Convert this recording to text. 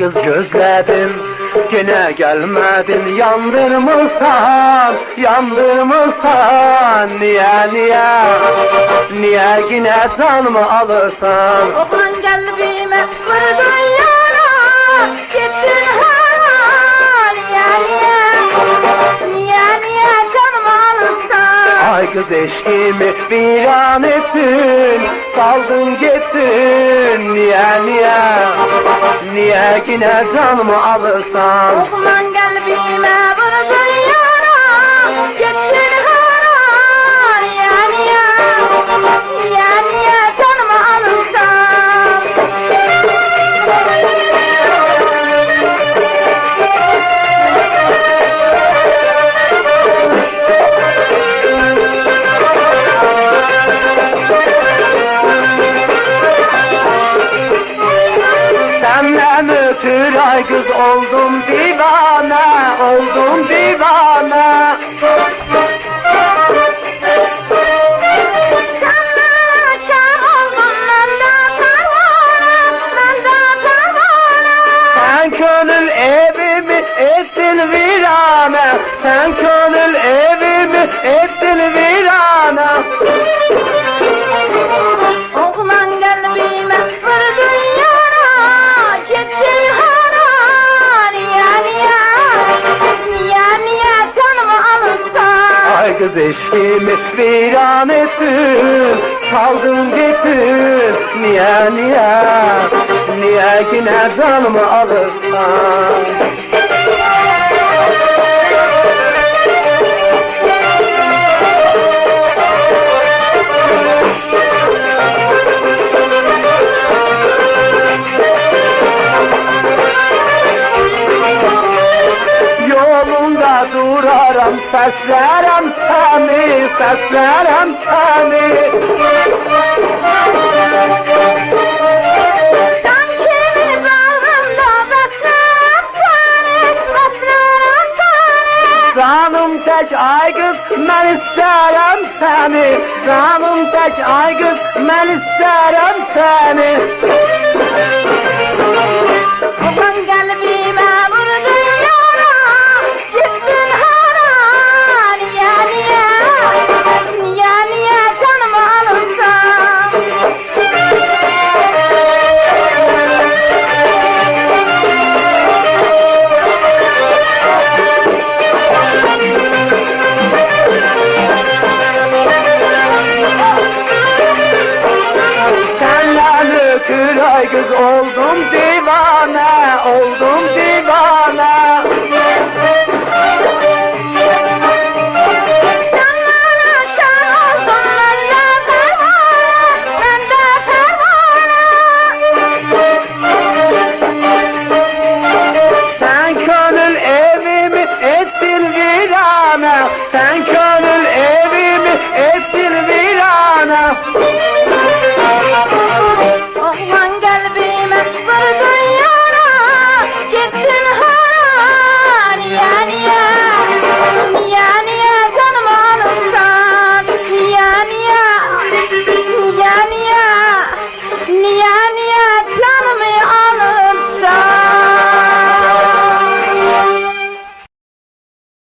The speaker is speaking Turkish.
kız gözledim, yine gelmedin. Yandırmışsan, yandırmışsan. Niye yine canımı alırsan? Oğlan kalbime vurdun yara, gittin hara. Niye canımı alırsan? Ay kız eşkimi viran ettin, saldın gittin. Niye yine canımı alırsan? Oğlan kalbime vurdun yara, gittin hara. Niye canımı alırsan? Senden ötür ay kız oldum divane, oldum divane. Sen gönül evimi ettin virane, sen gönül evimi ettin virane. Oğlan kalbime vurdun yara, gittin hara. Niye canımı alırsan? Ay kız eşkimi viran ettin, saldın gittin. Niye yine canımı alırsan? Yolunda durarım, seslerim seni, seslerim seni. Sanki bağrımda beslerim seni. Canım tek ay kız, ben isterim seni. Canım tek ay kız, ben isterim seni. Oğlan kalbime vurdun yara, gittin hara. Niye canımı alırsan? Senden ötür ay kız oldum divane, oldum divane. Sen gönül evimi ettin virane, sen gönül evimi ettin virane.